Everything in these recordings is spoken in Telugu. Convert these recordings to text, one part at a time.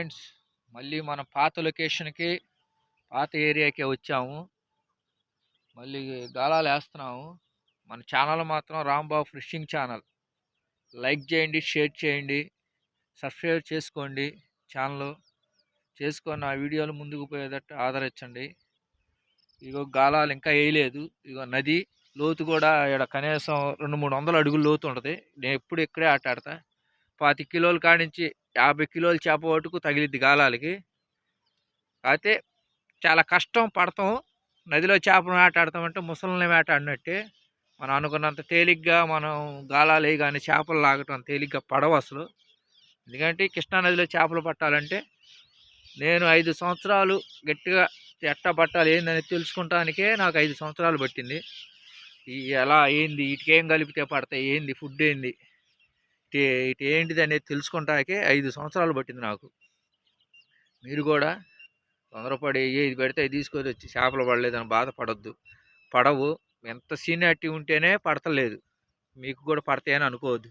ఫ్రెండ్స్, మళ్ళీ మన పాత లొకేషన్కి పాత ఏరియాకే వచ్చాము. మళ్ళీ గాలాలు వేస్తున్నాము. మన ఛానల్ మాత్రం రాంబాబు ఫిషింగ్ ఛానల్. లైక్ చేయండి, షేర్ చేయండి, సబ్స్క్రైబ్ చేసుకోండి. ఛానల్ చేసుకొని ఆ వీడియోలు ముందుకు పోయేటట్టు ఆదరించండి. ఇగో గాలాలు ఇంకా వేయలేదు. ఇగో నది లోతు కూడా ఇక్కడ కనీసం 200-300 అడుగులు లోతు ఉంటుంది. నేను ఎప్పుడు ఇక్కడే ఆట ఆడతా. 25 కిలోల కాడించి 50 కిలోల చేప పట్టుకు తగిలిద్ది గాలాలకి. అయితే చాలా కష్టం పడతాం. నదిలో చేపను వేటాడతామంటే ముసలిని వేటాడినట్టే. మనం అనుకున్నంత తేలిగ్గా మనం గాలాలు వేయగానే చేపలు లాగటం తేలిగ్గా పడవు అసలు. ఎందుకంటే కృష్ణానదిలో చేపలు పట్టాలంటే నేను 5 సంవత్సరాలు గట్టిగా ఎట్టా పట్టాలి ఏందని తెలుసుకుంటానికే నాకు 5 సంవత్సరాలు పట్టింది. ఎలా ఏంది, వీటికేం కలిపితే పడతాయి, ఏంది ఫుడ్ ఏంది, ఇటు ఏంటిది అనేది తెలుసుకుంటానికే 5 సంవత్సరాలు పట్టింది నాకు. మీరు కూడా తొందరపడి ఏది పెడితే అది తీసుకొని వచ్చి చేపలు పడలేదని బాధపడద్దు. పడవు. ఎంత సీనియారిటీ ఉంటేనే పడతలేదు. మీకు కూడా పడతాయని అనుకోవద్దు.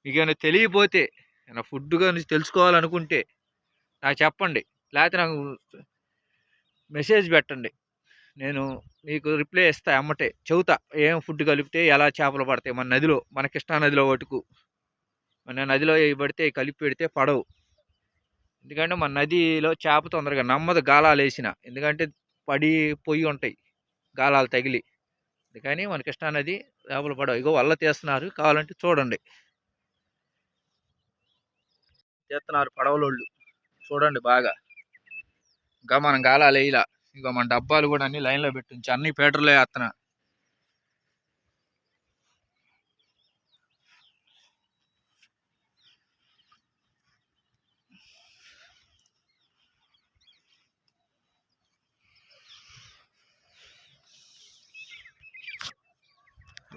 మీకు ఏమైనా తెలియపోతే ఏమైనా ఫుడ్ కానీ తెలుసుకోవాలనుకుంటే నాకు చెప్పండి, లేకపోతే నాకు మెసేజ్ పెట్టండి. నేను మీకు రిప్లై ఇస్తా. అమ్మటే చెబుతా ఏం ఫుడ్ కలిపితే ఎలా చేపలు పడతాయి. మన నదిలో, మన కృష్ణా నదిలో వటుకు మన నదిలో పడితే కలిపి పెడితే పడవు. ఎందుకంటే మన నదిలో చేప తొందరగా నమ్మదు గాలాలు వేసిన. ఎందుకంటే పడి పొయ్యి ఉంటాయి గాలాలు తగిలి. అందుకని మన కృష్ణా నది చేపలు పడవు. ఇగో వల్ల తీస్తున్నారు, కావాలంటే చూడండి. తీస్తున్నారు పడవలోళ్ళు, చూడండి బాగా. ఇంకా మనం గాలాలు వేయలా. ఇగో మన డబ్బాలు కూడా అన్ని లైన్లో పెట్టించి అన్ని పీటర్లో వేస్తున్నా.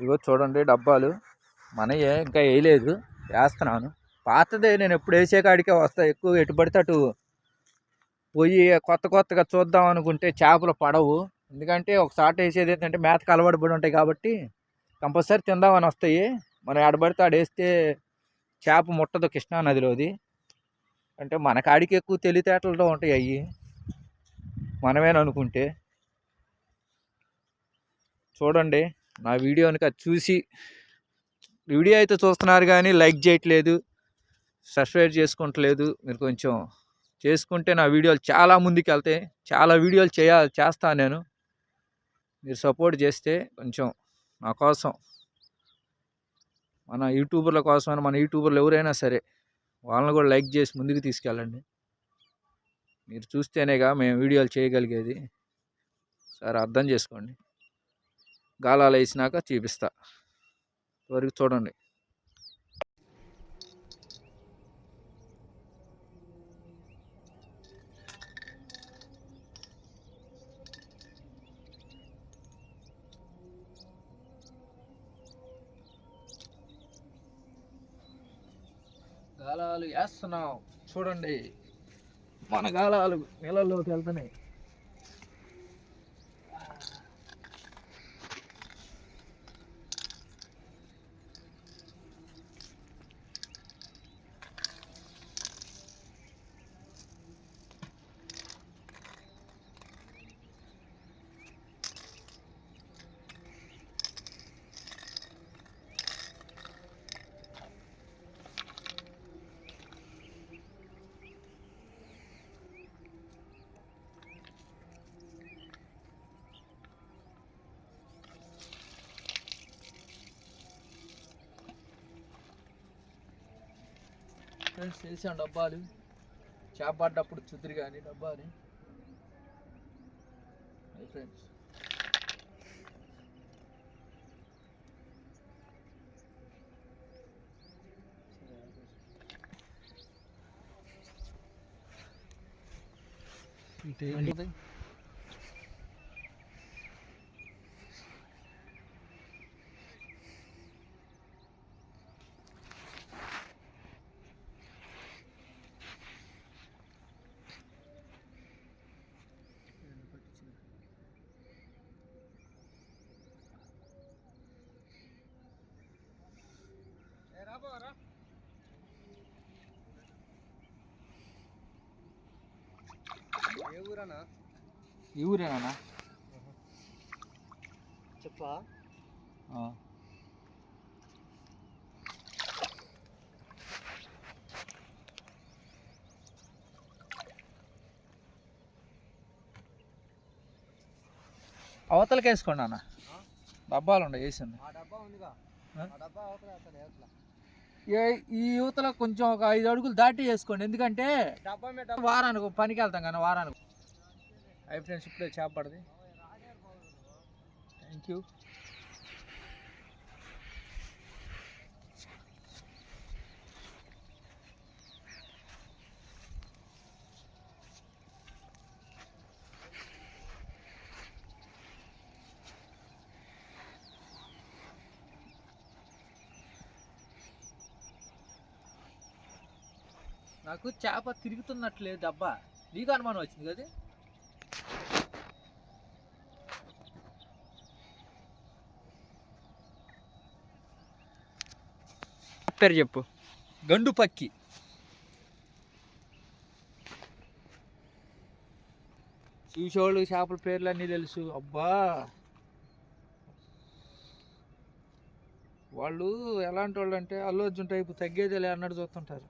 ఇగో చూడండి డబ్బాలు మనయే, ఇంకా వేయలేదు, వేస్తున్నాను. పాతదే నేను ఎప్పుడు వేసే కాడికే వస్తా. ఎక్కువ ఎటు పడితే అటు పోయి కొత్తగా చూద్దాం అనుకుంటే చేపలు పడవు. ఎందుకంటే ఒకసారి వేసేది ఏంటంటే మేతకు అలవాటు పడి ఉంటాయి కాబట్టి కంపల్సరీ తిందామని వస్తాయి. మనం ఎడబడితే ఆడేస్తే చేప ముట్టదు కృష్ణా నదిలోది. అంటే మన కాడికి ఎక్కువ తెలివితేటలతో ఉంటాయి అవి, మనమేననుకుంటే. చూడండి నా వీడియోని చూసి, వీడియో అయితే చూస్తున్నారు కానీ లైక్ చేయట్లేదు, సబ్స్క్రైబ్ చేసుకుంటలేదు. మీరు కొంచెం చేసుకుంటే నా వీడియోలు చాలా ముందుకు వెళ్తాయి. చాలా వీడియోలు చేస్తాను నేను. మీరు సపోర్ట్ చేస్తే కొంచెం నా కోసం, మన యూట్యూబర్ల కోసం, మన యూట్యూబర్లు ఎవరైనా సరే వాళ్ళని కూడా లైక్ చేసి ముందుకు తీసుకెళ్ళండి. మీరు చూస్తేనేగా మేము వీడియోలు చేయగలిగేది. సరే అర్థం చేసుకోండి. గాలాలు వేసినాక చూపిస్తా, వరకు చూడండి. గాలాలు వేస్తున్నాం చూడండి. మన గాలాలు నీళ్ళలోకి వెళ్తున్నాయి. ఫ్రెండ్స్ తెలిసాం డబ్బాలు చేప పడ్డప్పుడు చుద్దురు కానీ డబ్బాని. ఫ్రెండ్స్ ఈ ఊరేనా? చెప్పా. అవతలకి వేసుకోండి అన్న, డబ్బాలు ఉండే వేసింది. ఈ యువతలో కొంచెం ఒక 5 అడుగులు దాటి వేసుకోండి, ఎందుకంటే వారానికి పనికి వెళ్తాం కానీ వారానికి. హై ఫ్రెండ్స్, ఇప్పుడే చేప పడది. Thank you. నాకు చేప తిరుగుతున్నట్లేదు డబ్బా, నీకు అనుమానం వచ్చింది కదా? పేరు చెప్పు. గండు పక్కి. చూసేవాళ్ళు చేపల పేర్లు అన్నీ తెలుసు. అబ్బా, వాళ్ళు ఎలాంటి వాళ్ళు అంటే అల్లు అర్జున్ టైపు తగ్గేదేలే అన్నట్టు చూస్తుంటారు.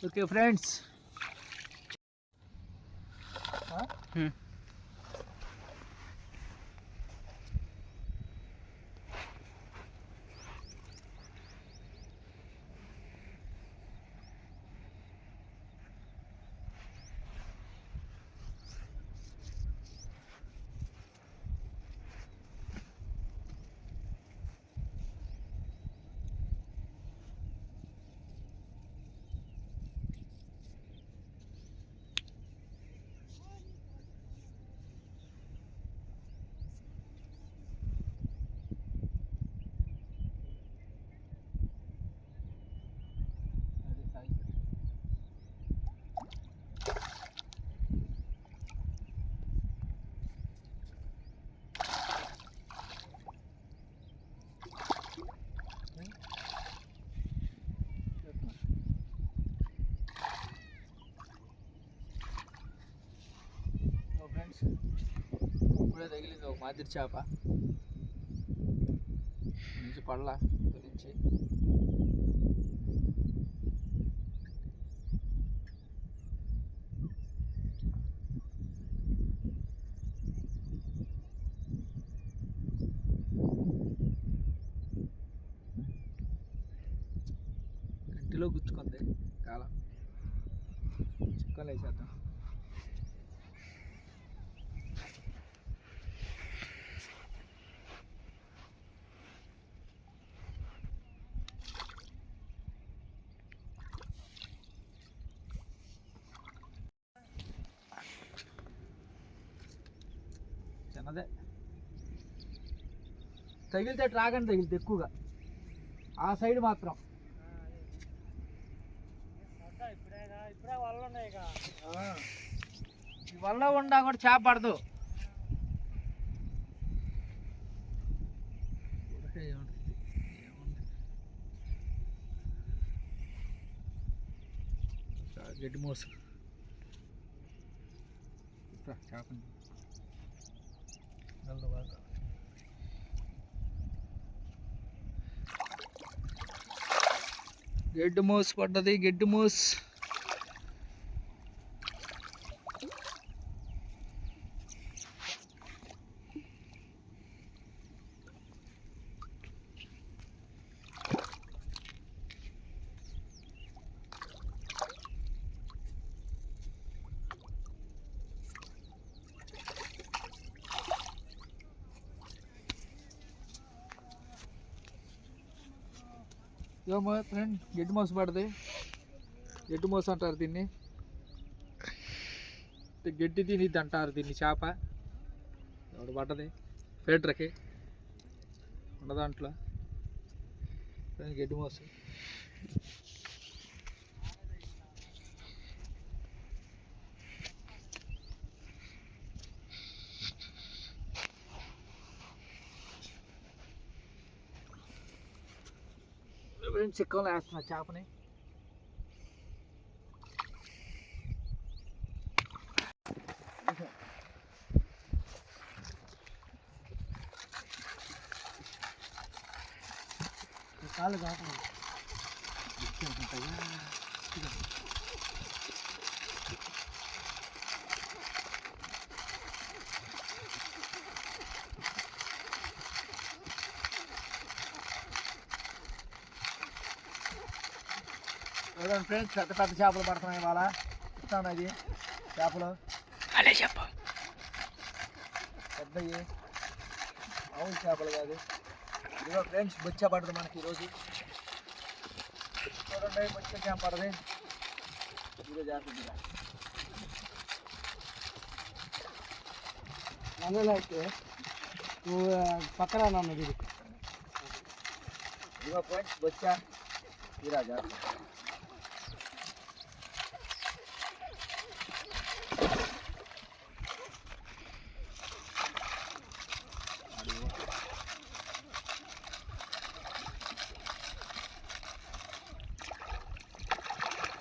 ఓకే ఫ్రెండ్స్, ఇప్పుడే తగిలింది ఒక మాదిరి చేప నుంచి పళ్ళ గురించి. కంటిలో గుచ్చుకుంది కాలం, చిక్కలు వేసేద్దాం. చిన్నదే తగిలితే ట్రాగన్ తగిలితే ఎక్కువగా ఆ సైడ్ మాత్రం. ఈ వల్ల ఉండా కూడా చేప పడదు. గడ్డి మోసు చేప బాగా. గడ్డి మోసు పడ్డది, గడ్డి మోసు. ఏమో ఫ్రెండ్, గడ్డి మోస పడుతుంది. గడ్డి మోస అంటారు దీన్ని, గడ్డి తినిద్ది అంటారు దీన్ని. చేప ఎవడు పడ్డది ఫిల్టర్కి ఉన్న దాంట్లో. గడ్డి మోసు చిక్కలు వేస్తున్నా చేపని. కాళ్ళు కాకుండా ఫ్రెండ్స్ పెద్ద పెద్ద చేపలు పడుతున్నాయి ఇవాళ. ఇస్తాను అది చేపలు అలా చెప్పు. పెద్దవి మామూలు చేపలు కాదు. ఇదిగో ఫ్రెండ్స్ బొచ్చా పడుతుంది మనకి ఈరోజు. చూడండి బొచ్చా చేప పడది. ఇదిగో జాగ్రత్త. నన్ను అయితే నువ్వు పక్కన అన్నది. ఇదిగో ఫ్రెండ్స్ బొచ్చా తీరా జాగ్రత్త.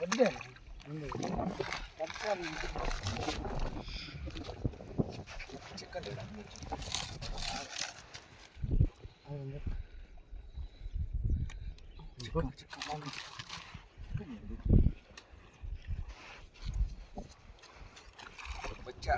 వద్దే చికెన్ బొచ్చా